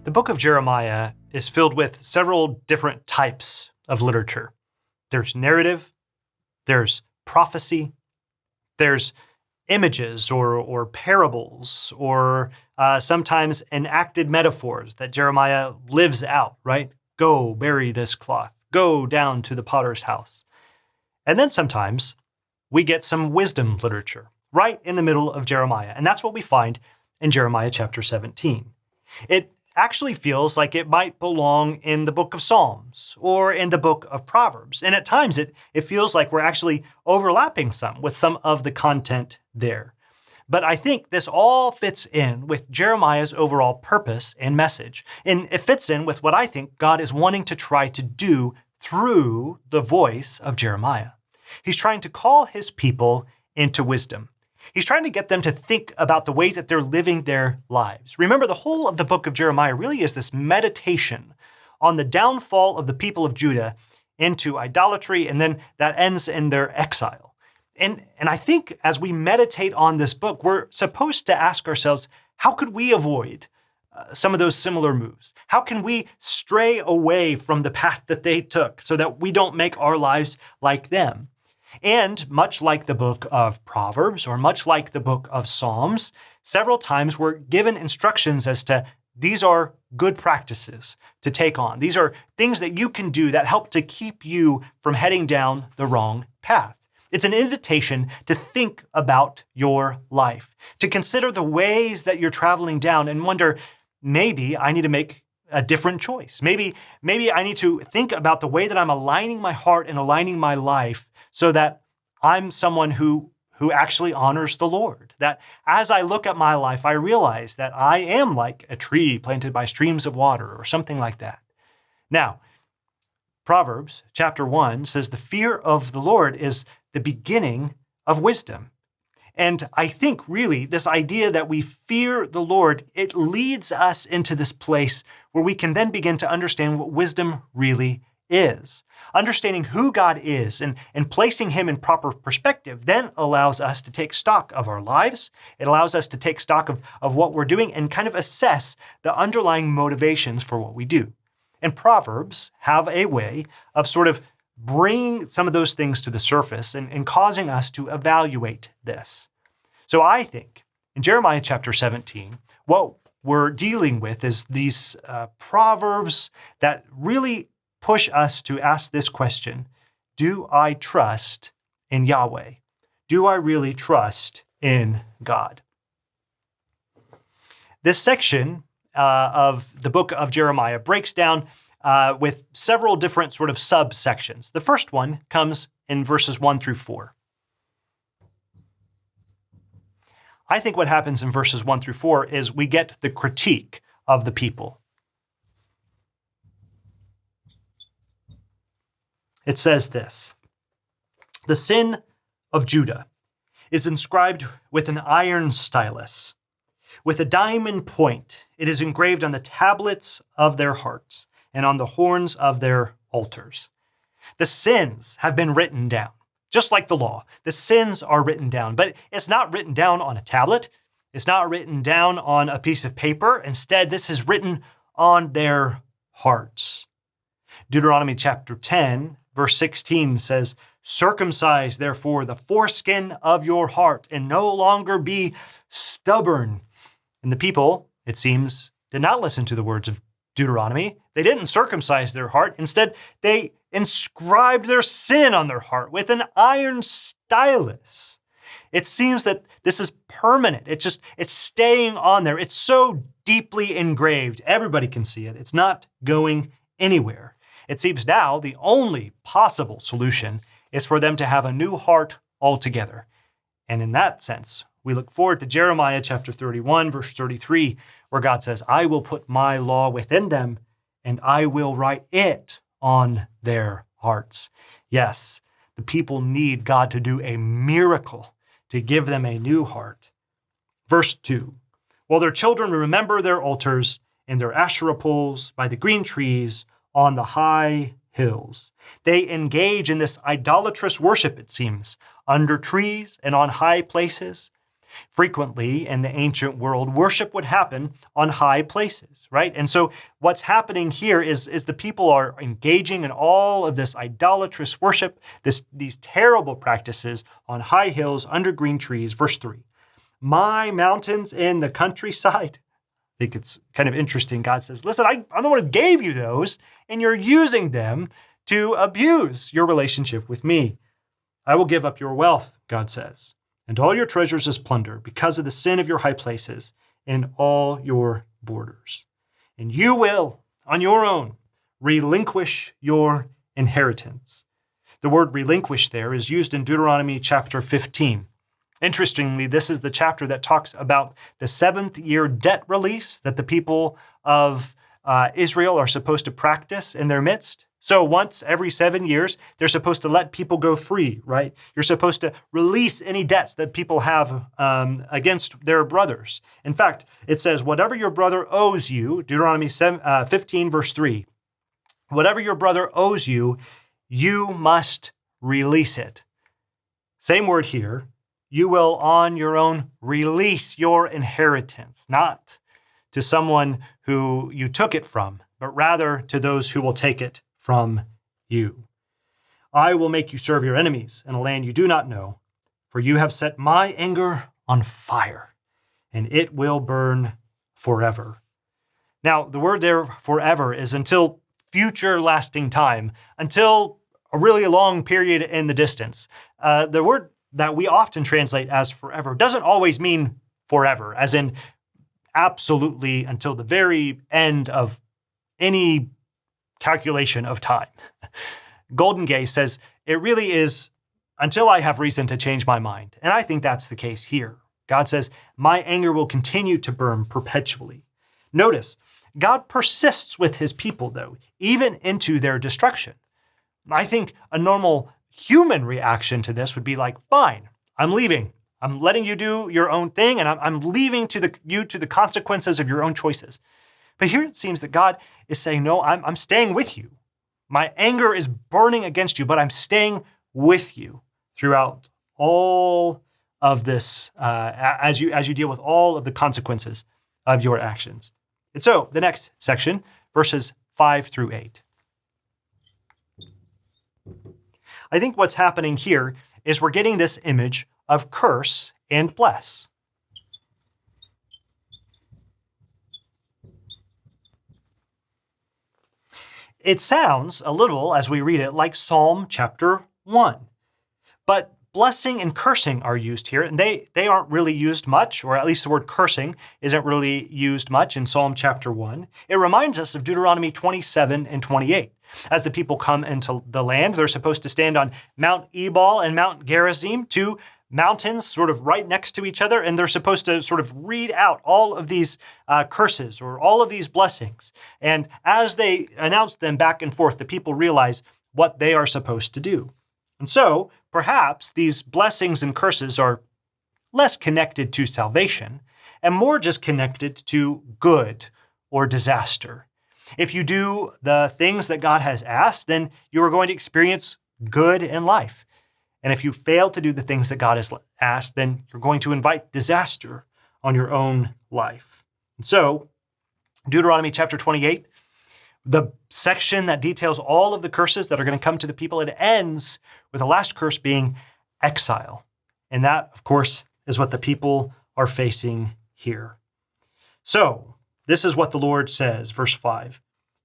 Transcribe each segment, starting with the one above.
The book of Jeremiah is filled with several different types of literature. There's narrative, there's prophecy, there's images or parables, or sometimes enacted metaphors that Jeremiah lives out, right? Go bury this cloth. Go down to the potter's house. And then sometimes we get some wisdom literature right in the middle of Jeremiah. And that's what we find in Jeremiah chapter 17. It actually feels like it might belong in the book of Psalms or in the book of Proverbs. And at times it feels like we're actually overlapping with some of the content there. But I think this all fits in with Jeremiah's overall purpose and message. And it fits in with what I think God is wanting to try to do through the voice of Jeremiah. He's trying to call his people into wisdom. He's trying to get them to think about the way that they're living their lives. Remember, the whole of the book of Jeremiah really is this meditation on the downfall of the people of Judah into idolatry, and then that ends in their exile. And I think as we meditate on this book, we're supposed to ask ourselves, how could we avoid some of those similar moves? How can we stray away from the path that they took so that we don't make our lives like them? And much like the book of Proverbs, or much like the book of Psalms, several times we're given instructions as to these are good practices to take on. These are things that you can do that help to keep you from heading down the wrong path. It's an invitation to think about your life, to consider the ways that you're traveling down and wonder, maybe I need to make a different choice. Maybe I need to think about the way that I'm aligning my heart and aligning my life so that I'm someone who actually honors the Lord. That as I look at my life, I realize that I am like a tree planted by streams of water or something like that. Now, Proverbs chapter 1 says the fear of the Lord is the beginning of wisdom. And I think really this idea that we fear the Lord, it leads us into this place where we can then begin to understand what wisdom really is. Understanding who God is and placing him in proper perspective then allows us to take stock of our lives. It allows us to take stock of what we're doing and kind of assess the underlying motivations for what we do. And Proverbs have a way of sort of bringing some of those things to the surface and causing us to evaluate this. So I think in Jeremiah chapter 17, what we're dealing with is these proverbs that really push us to ask this question: do I trust in Yahweh? Do I really trust in God? This section of the book of Jeremiah breaks down with several different sort of subsections. The first one comes in verses 1 through 4. I think what happens in verses 1 through 4 is we get the critique of the people. It says this: the sin of Judah is inscribed with an iron stylus. With a diamond point, it is engraved on the tablets of their hearts and on the horns of their altars. The sins have been written down. Just like the law, the sins are written down, but it's not written down on a tablet. It's not written down on a piece of paper. Instead, this is written on their hearts. Deuteronomy chapter 10, verse 16 says, "Circumcise, therefore, the foreskin of your heart, and no longer be stubborn." And the people, it seems, did not listen to the words of Deuteronomy. They didn't circumcise their heart. Instead, they inscribed their sin on their heart with an iron stylus. It seems that this is permanent. It's staying on there. It's so deeply engraved. Everybody can see it. It's not going anywhere. It seems now the only possible solution is for them to have a new heart altogether. And in that sense, we look forward to Jeremiah chapter 31, verse 33, where God says, "I will put my law within them, and I will write it on their hearts." Yes, the people need God to do a miracle to give them a new heart. Verse 2, "While their children remember their altars and their Asherah poles by the green trees on the high hills." They engage in this idolatrous worship, it seems, under trees and on high places. Frequently in the ancient world, worship would happen on high places, right? And so what's happening here is the people are engaging in all of this idolatrous worship, these terrible practices on high hills under green trees. Verse 3, my mountains in the countryside. I think it's kind of interesting. God says, listen, I'm the one who gave you those, and you're using them to abuse your relationship with me. I will give up your wealth, God says, and all your treasures as plunder because of the sin of your high places and all your borders. And you will, on your own, relinquish your inheritance. The word relinquish there is used in Deuteronomy chapter 15. Interestingly, this is the chapter that talks about the 7th year debt release that the people of Israel are supposed to practice in their midst. So once every 7 years, they're supposed to let people go free, right? You're supposed to release any debts that people have against their brothers. In fact, it says, whatever your brother owes you, Deuteronomy 15, verse 3, whatever your brother owes you, you must release it. Same word here. You will on your own release your inheritance, not to someone who you took it from, but rather to those who will take it from you. I will make you serve your enemies in a land you do not know, for you have set my anger on fire, and it will burn forever. Now, the word there, forever, is until future lasting time, until a really long period in the distance. The word that we often translate as forever doesn't always mean forever, as in absolutely until the very end of any calculation of time. Golden Gay says, it really is until I have reason to change my mind. And I think that's the case here. God says, my anger will continue to burn perpetually. Notice, God persists with his people, though, even into their destruction. I think a normal human reaction to this would be like, fine, I'm leaving. I'm letting you do your own thing, and I'm leaving you to the consequences of your own choices. But here it seems that God is saying, no, I'm staying with you. My anger is burning against you, but I'm staying with you throughout all of this as you deal with all of the consequences of your actions. And so the next section, verses 5 through 8. I think what's happening here is we're getting this image of curse and bless. It sounds a little, as we read it, like Psalm chapter 1. But blessing and cursing are used here, and they aren't really used much, or at least the word cursing isn't really used much in Psalm chapter 1. It reminds us of Deuteronomy 27 and 28. As the people come into the land, they're supposed to stand on Mount Ebal and Mount Gerizim, two mountains sort of right next to each other, and they're supposed to sort of read out all of these curses or all of these blessings. And as they announce them back and forth, the people realize what they are supposed to do. And so perhaps these blessings and curses are less connected to salvation and more just connected to good or disaster. If you do the things that God has asked, then you are going to experience good in life. And if you fail to do the things that God has asked, then you're going to invite disaster on your own life. And so, Deuteronomy chapter 28, the section that details all of the curses that are going to come to the people, it ends with the last curse being exile. And that, of course, is what the people are facing here. So, this is what the Lord says, verse 5.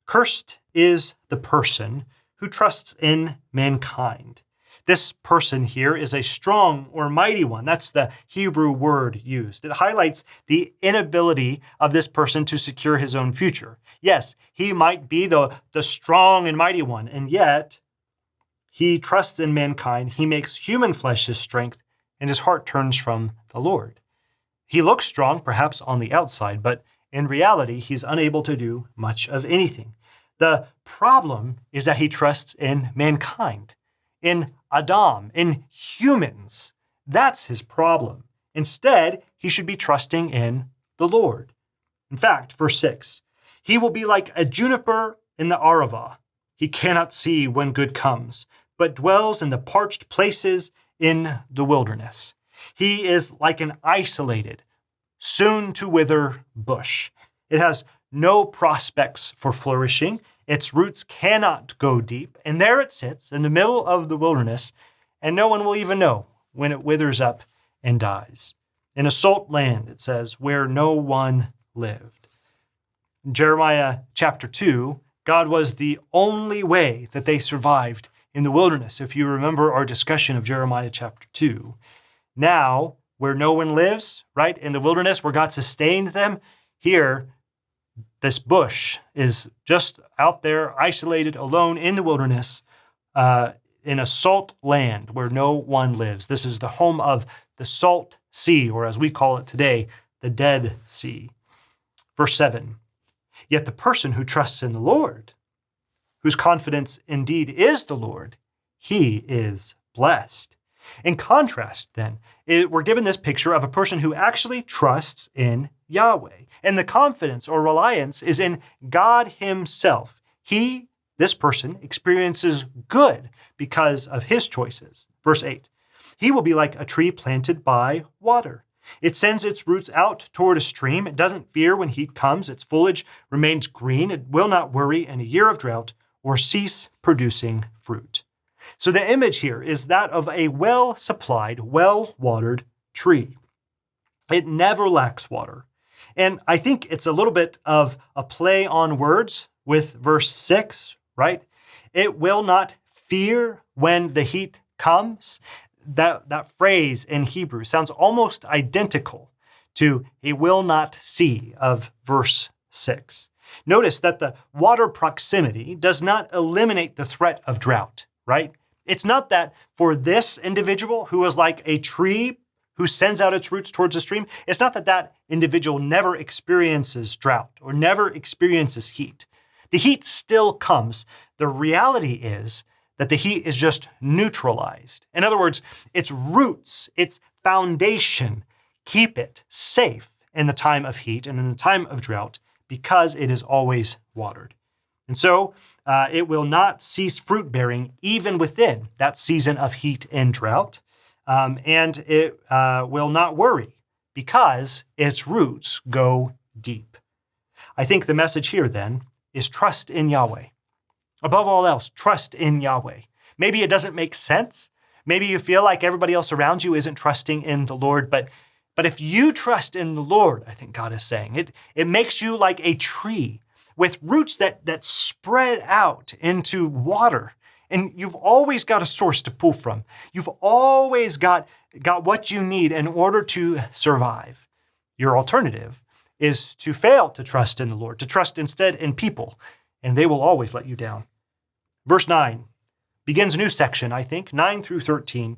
Cursed is the person who trusts in mankind. This person here is a strong or mighty one. That's the Hebrew word used. It highlights the inability of this person to secure his own future. Yes, he might be the strong and mighty one, and yet he trusts in mankind. He makes human flesh his strength, and his heart turns from the Lord. He looks strong, perhaps on the outside, but in reality, he's unable to do much of anything. The problem is that he trusts in mankind, in Adam, in humans. That's his problem. Instead, he should be trusting in the Lord. In fact, verse 6, he will be like a juniper in the Arava. He cannot see when good comes, but dwells in the parched places in the wilderness. He is like an isolated, soon to wither bush. It has no prospects for flourishing. Its roots cannot go deep. And there it sits in the middle of the wilderness, and no one will even know when it withers up and dies. In a salt land, it says, where no one lived. In Jeremiah chapter 2, God was the only way that they survived in the wilderness. If you remember our discussion of Jeremiah chapter 2. Now, where no one lives, right, in the wilderness where God sustained them, here, this bush is just out there, isolated, alone in the wilderness, in a salt land where no one lives. This is the home of the salt sea, or as we call it today, the Dead Sea. Verse 7, yet the person who trusts in the Lord, whose confidence indeed is the Lord, he is blessed. In contrast, then, we're given this picture of a person who actually trusts in Yahweh. And the confidence or reliance is in God himself. This person, experiences good because of his choices. Verse 8, he will be like a tree planted by water. It sends its roots out toward a stream. It doesn't fear when heat comes. Its foliage remains green. It will not worry in a year of drought or cease producing fruit. So the image here is that of a well-supplied, well-watered tree. It never lacks water. And I think it's a little bit of a play on words with verse 6, right? It will not fear when the heat comes. That phrase in Hebrew sounds almost identical to a will not see of verse 6. Notice that the water proximity does not eliminate the threat of drought, right? It's not that for this individual who is like a tree who sends out its roots towards a stream, it's not that that individual never experiences drought or never experiences heat. The heat still comes. The reality is that the heat is just neutralized. In other words, its roots, its foundation, keep it safe in the time of heat and in the time of drought because it is always watered. And so it will not cease fruit bearing even within that season of heat and drought. And it will not worry because its roots go deep. I think the message here then is trust in Yahweh. Above all else, trust in Yahweh. Maybe it doesn't make sense. Maybe you feel like everybody else around you isn't trusting in the Lord, but if you trust in the Lord, I think God is saying, it makes you like a tree with roots that spread out into water. And you've always got a source to pull from. You've always got what you need in order to survive. Your alternative is to fail to trust in the Lord, to trust instead in people, and they will always let you down. Verse 9 begins a new section, I think, 9 through 13.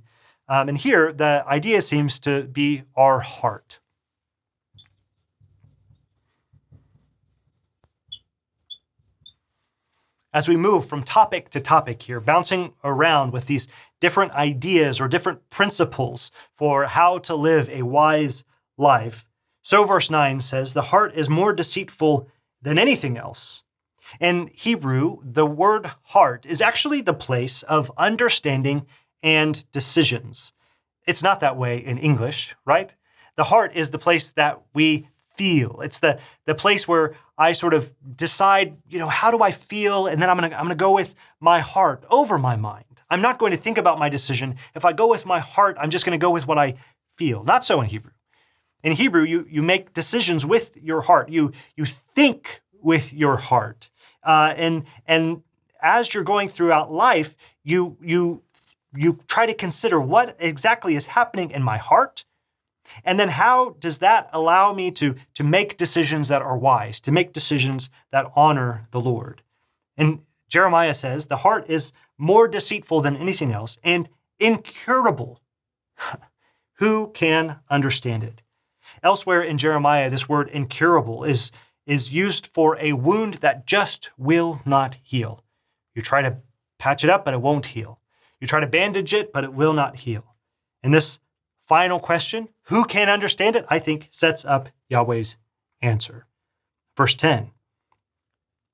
And here, the idea seems to be our heart. As we move from topic to topic here, bouncing around with these different ideas or different principles for how to live a wise life, so verse 9 says, the heart is more deceitful than anything else. In Hebrew, the word heart is actually the place of understanding and decisions. It's not that way in English, right? The heart is the place that we feel. It's the place where I sort of decide, how do I feel? And then I'm gonna go with my heart over my mind. I'm not going to think about my decision. If I go with my heart, I'm just going to go with what I feel. Not so in Hebrew. In Hebrew, you make decisions with your heart. You think with your heart. And as you're going throughout life, you try to consider what exactly is happening in my heart. And then how does that allow me to make decisions that are wise, to make decisions that honor the Lord? And Jeremiah says, the heart is more deceitful than anything else and incurable. Who can understand it? Elsewhere in Jeremiah, this word incurable is used for a wound that just will not heal. You try to patch it up, but it won't heal. You try to bandage it, but it will not heal. And this final question, who can understand it, I think sets up Yahweh's answer. Verse 10,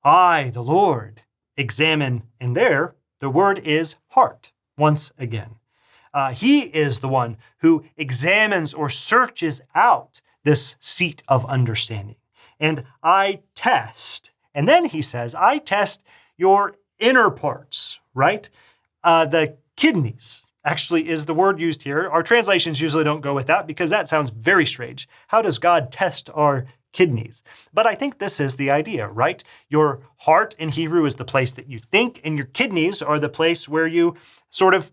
I, the Lord, examine, and there the word is heart once again. He is the one who examines or searches out this seat of understanding. And I test. And then he says, I test your inner parts, right? The kidneys actually is the word used here. Our translations usually don't go with that because that sounds very strange. How does God test our kidneys? But I think this is the idea, right? Your heart in Hebrew is the place that you think, and your kidneys are the place where you sort of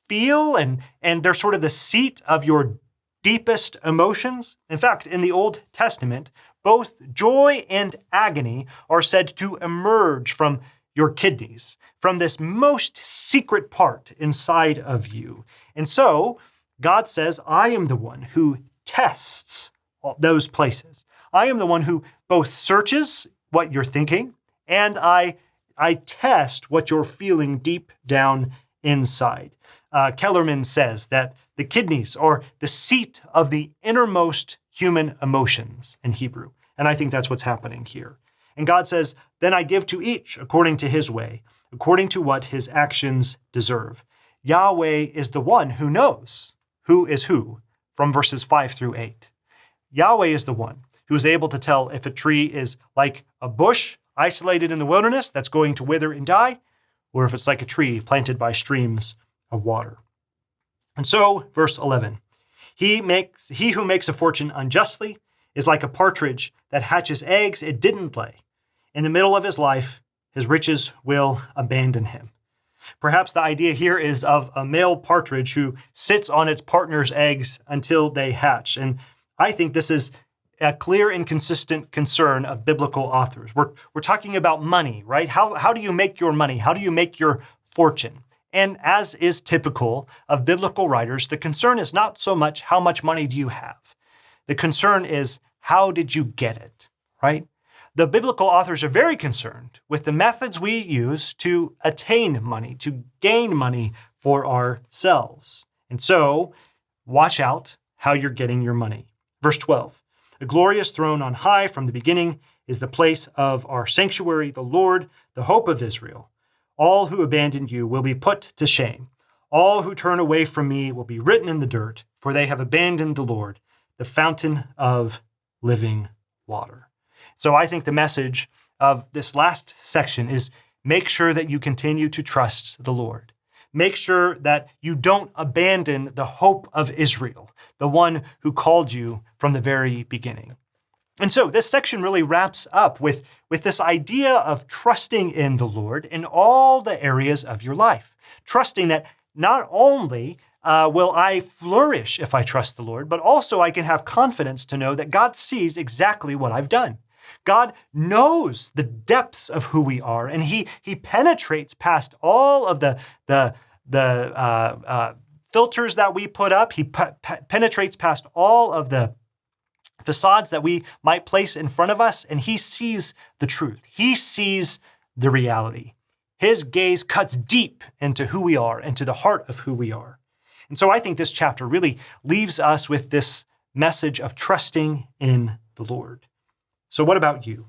feel, and they're sort of the seat of your deepest emotions. In fact, in the Old Testament, both joy and agony are said to emerge from your kidneys, from this most secret part inside of you. And so God says, I am the one who tests those places. I am the one who both searches what you're thinking, and I test what you're feeling deep down inside. Kellerman says that the kidneys are the seat of the innermost human emotions in Hebrew. And I think that's what's happening here. And God says, then I give to each according to his way, according to what his actions deserve. Yahweh is the one who knows who is who, from verses 5 through 8. Yahweh is the one who is able to tell if a tree is like a bush isolated in the wilderness that's going to wither and die, or if it's like a tree planted by streams of water. And so, verse 11, he who makes a fortune unjustly is like a partridge that hatches eggs it didn't lay. In the middle of his life, his riches will abandon him. Perhaps the idea here is of a male partridge who sits on its partner's eggs until they hatch. And I think this is a clear and consistent concern of biblical authors. We're talking about money, right? How do you make your money? How do you make your fortune? And as is typical of biblical writers, the concern is not so much how much money do you have. The concern is how did you get it, right? The biblical authors are very concerned with the methods we use to attain money, to gain money for ourselves. And so, watch out how you're getting your money. Verse 12, a glorious throne on high from the beginning is the place of our sanctuary, the Lord, the hope of Israel. All who abandon you will be put to shame. All who turn away from me will be written in the dirt, for they have abandoned the Lord, the fountain of living water. So I think the message of this last section is make sure that you continue to trust the Lord. Make sure that you don't abandon the hope of Israel, the one who called you from the very beginning. And so this section really wraps up with this idea of trusting in the Lord in all the areas of your life, trusting that not only will I flourish if I trust the Lord, but also I can have confidence to know that God sees exactly what I've done. God knows the depths of who we are, and He penetrates past all of the filters that we put up. He penetrates past all of the facades that we might place in front of us, and He sees the truth. He sees the reality. His gaze cuts deep into who we are, into the heart of who we are. And so I think this chapter really leaves us with this message of trusting in the Lord. So what about you?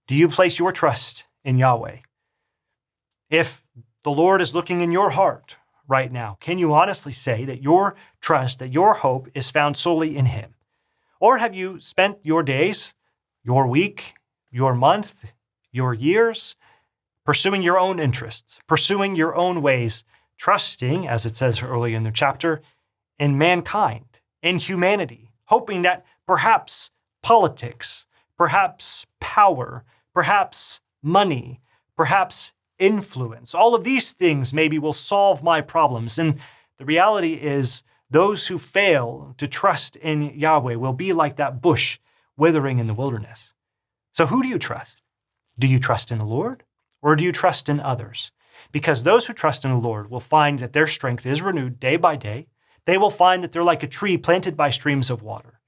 Do you place your trust in Yahweh? If the Lord is looking in your heart right now, can you honestly say that your trust, that your hope is found solely in Him? Or have you spent your days, your week, your month, your years pursuing your own interests, pursuing your own ways, trusting, as it says early in the chapter, in mankind, in humanity, hoping that perhaps politics, perhaps power, perhaps money, perhaps influence, all of these things maybe will solve my problems. And the reality is those who fail to trust in Yahweh will be like that bush withering in the wilderness. So who do you trust? Do you trust in the Lord or do you trust in others? Because those who trust in the Lord will find that their strength is renewed day by day. They will find that they're like a tree planted by streams of water.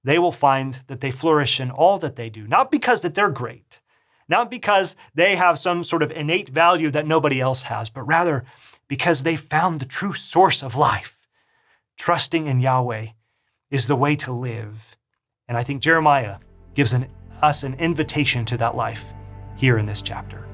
They will find that they flourish in all that they do, not because that they're great, not because they have some sort of innate value that nobody else has, but rather because they found the true source of life. Trusting in Yahweh is the way to live. And I think Jeremiah gives us an invitation to that life here in this chapter.